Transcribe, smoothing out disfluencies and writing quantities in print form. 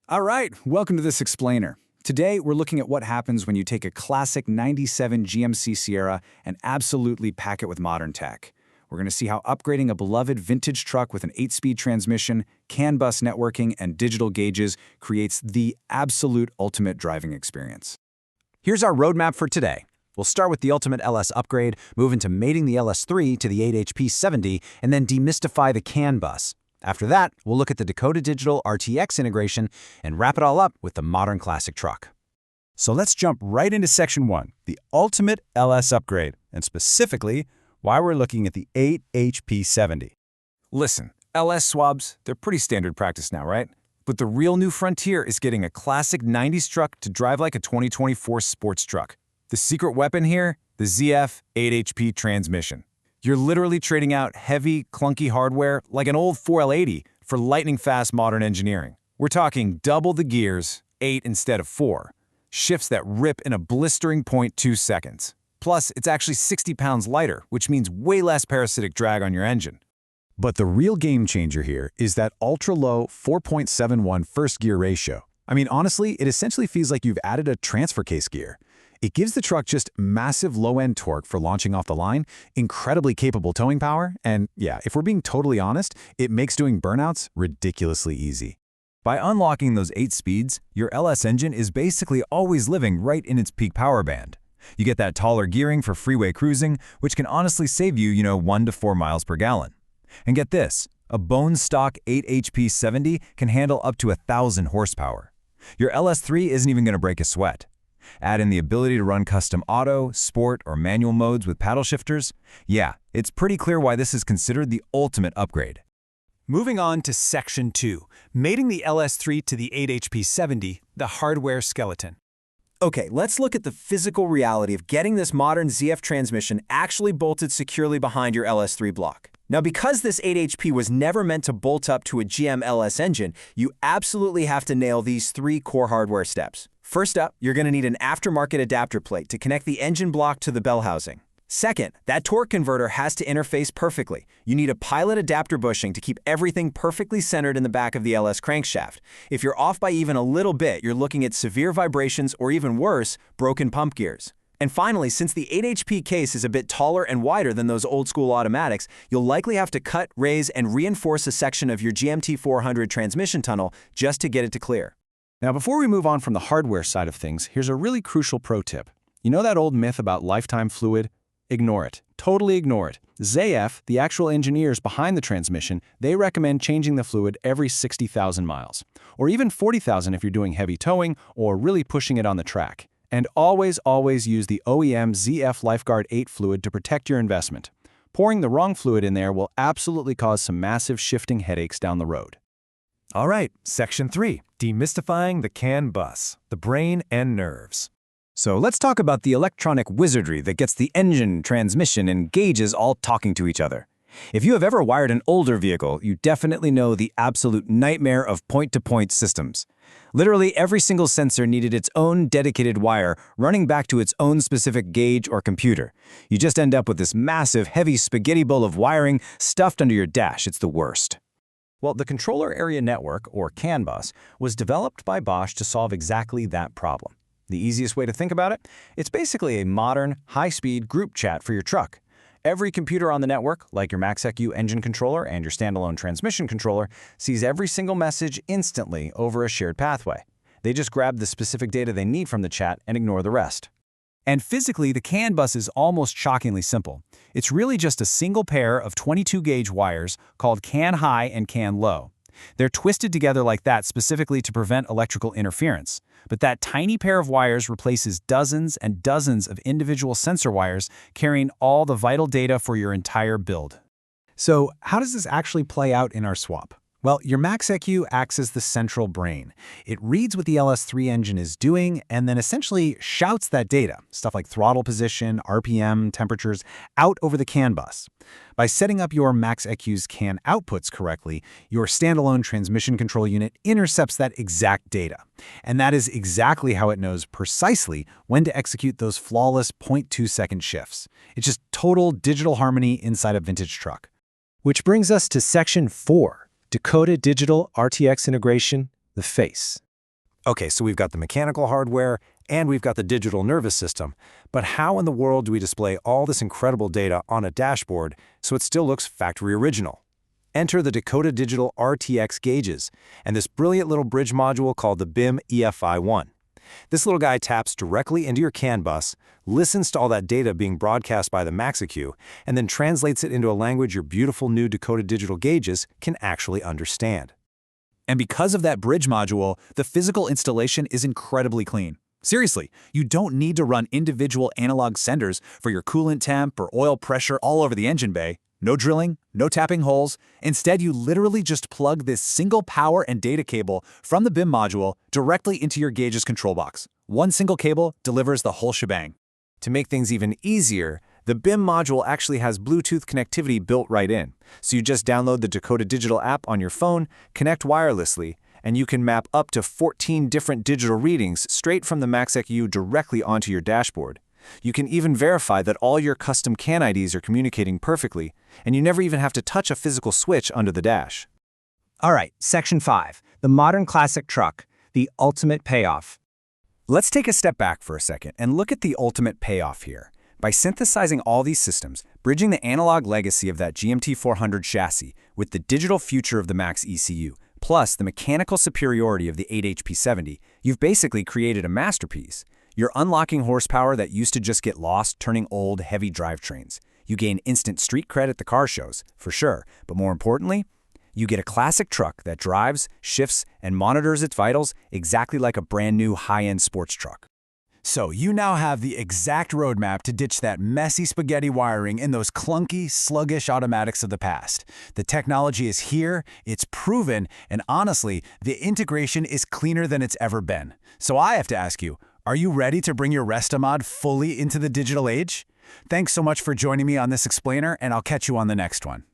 All right, welcome to this explainer. Today, we're looking at what happens when you take a classic 97 GMC Sierra and absolutely pack it with modern tech. We're going to see how upgrading a beloved vintage truck with an 8-speed transmission, CAN bus networking, and digital gauges creates the absolute ultimate driving experience. Here's our roadmap for today. We'll start with the Ultimate LS upgrade, move into mating the LS3 to the 8HP70, and then demystify the CAN bus. After that, we'll look at the Dakota Digital RTX integration and wrap it all up with the modern classic truck. So let's jump right into Section 1, the Ultimate LS upgrade, and specifically, why we're looking at the 8HP70. Listen, LS swabs, they're pretty standard practice now, right? But the real new frontier is getting a classic 90s truck to drive like a 2024 sports truck. The secret weapon here? The ZF 8HP transmission. You're literally trading out heavy, clunky hardware like an old 4L80 for lightning-fast modern engineering. We're talking double the gears, 8 instead of 4. Shifts that rip in a blistering 0.2 seconds. Plus, it's actually 60 pounds lighter, which means way less parasitic drag on your engine. But the real game changer here is that ultra-low 4.71 first-gear ratio. I mean, honestly, it essentially feels like you've added a transfer case gear. It gives the truck just massive low-end torque for launching off the line, incredibly capable towing power, and yeah, if we're being totally honest, it makes doing burnouts ridiculously easy. By unlocking those 8 speeds, your LS engine is basically always living right in its peak power band. You get that taller gearing for freeway cruising, which can honestly save you, 1 to 4 miles per gallon. And get this, a bone stock 8HP70 can handle up to 1,000 horsepower. Your LS3 isn't even going to break a sweat. Add in the ability to run custom auto, sport, or manual modes with paddle shifters. Yeah, it's pretty clear why this is considered the ultimate upgrade. Moving on to Section 2, mating the LS3 to the 8HP70, the hardware skeleton. Okay, let's look at the physical reality of getting this modern ZF transmission actually bolted securely behind your LS3 block. Now, because this 8HP was never meant to bolt up to a GM LS engine, you absolutely have to nail these 3 core hardware steps. First up, you're going to need an aftermarket adapter plate to connect the engine block to the bell housing. Second, that torque converter has to interface perfectly. You need a pilot adapter bushing to keep everything perfectly centered in the back of the LS crankshaft. If you're off by even a little bit, you're looking at severe vibrations or even worse, broken pump gears. And finally, since the 8HP case is a bit taller and wider than those old-school automatics, you'll likely have to cut, raise, and reinforce a section of your GMT 400 transmission tunnel just to get it to clear. Now, before we move on from the hardware side of things, here's a really crucial pro tip. You know that old myth about lifetime fluid? Ignore it. Totally ignore it. ZF, the actual engineers behind the transmission, they recommend changing the fluid every 60,000 miles, or even 40,000 if you're doing heavy towing or really pushing it on the track. And always use the OEM ZF Lifeguard 8 fluid to protect your investment. Pouring the wrong fluid in there will absolutely cause some massive shifting headaches down the road. All right, Section 3, demystifying the CAN bus, the brain and nerves. So let's talk about the electronic wizardry that gets the engine, transmission, and gauges all talking to each other. If you have ever wired an older vehicle, you definitely know the absolute nightmare of point-to-point systems. Literally every single sensor needed its own dedicated wire running back to its own specific gauge or computer. You just end up with this massive, heavy spaghetti bowl of wiring stuffed under your dash. It's the worst. Well, the Controller Area Network, or CAN bus, was developed by Bosch to solve exactly that problem. The easiest way to think about it, it's basically a modern, high-speed group chat for your truck. Every computer on the network, like your MaxEQ engine controller and your standalone transmission controller, sees every single message instantly over a shared pathway. They just grab the specific data they need from the chat and ignore the rest. And physically, the CAN bus is almost shockingly simple. It's really just a single pair of 22-gauge wires called CAN high and CAN low. They're twisted together like that specifically to prevent electrical interference. But that tiny pair of wires replaces dozens and dozens of individual sensor wires carrying all the vital data for your entire build. So how does this actually play out in our swap? Well, your MaxEQ acts as the central brain. It reads what the LS3 engine is doing and then essentially shouts that data, stuff like throttle position, RPM, temperatures, out over the CAN bus. By setting up your MaxEQ's CAN outputs correctly, your standalone transmission control unit intercepts that exact data. And that is exactly how it knows precisely when to execute those flawless 0.2-second shifts. It's just total digital harmony inside a vintage truck. Which brings us to Section 4. Dakota Digital RTX integration, the face. Okay, so we've got the mechanical hardware and we've got the digital nervous system. But how in the world do we display all this incredible data on a dashboard so it still looks factory original? Enter the Dakota Digital RTX gauges and this brilliant little bridge module called the BIM EFI1. This little guy taps directly into your CAN bus, listens to all that data being broadcast by the MaxIQ, and then translates it into a language your beautiful new Dakota Digital gauges can actually understand. And because of that bridge module, the physical installation is incredibly clean. Seriously, you don't need to run individual analog senders for your coolant temp or oil pressure all over the engine bay. No drilling, no tapping holes. Instead, you literally just plug this single power and data cable from the BIM module directly into your gauge's control box. One single cable delivers the whole shebang. To make things even easier, the BIM module actually has Bluetooth connectivity built right in. So you just download the Dakota Digital app on your phone, connect wirelessly, and you can map up to 14 different digital readings straight from the MaxIQ directly onto your dashboard. You can even verify that all your custom CAN IDs are communicating perfectly, and you never even have to touch a physical switch under the dash. All right, Section 5, the modern classic truck, the ultimate payoff. Let's take a step back for a second and look at the ultimate payoff here. By synthesizing all these systems, bridging the analog legacy of that GMT 400 chassis with the digital future of the Max ECU, plus the mechanical superiority of the 8HP70, you've basically created a masterpiece. You're unlocking horsepower that used to just get lost turning old, heavy drivetrains. You gain instant street cred at the car shows, for sure, but more importantly, you get a classic truck that drives, shifts, and monitors its vitals exactly like a brand new high-end sports truck. So you now have the exact roadmap to ditch that messy spaghetti wiring and those clunky, sluggish automatics of the past. The technology is here, it's proven, and honestly, the integration is cleaner than it's ever been. So I have to ask you, are you ready to bring your Restomod fully into the digital age? Thanks so much for joining me on this explainer, and I'll catch you on the next one.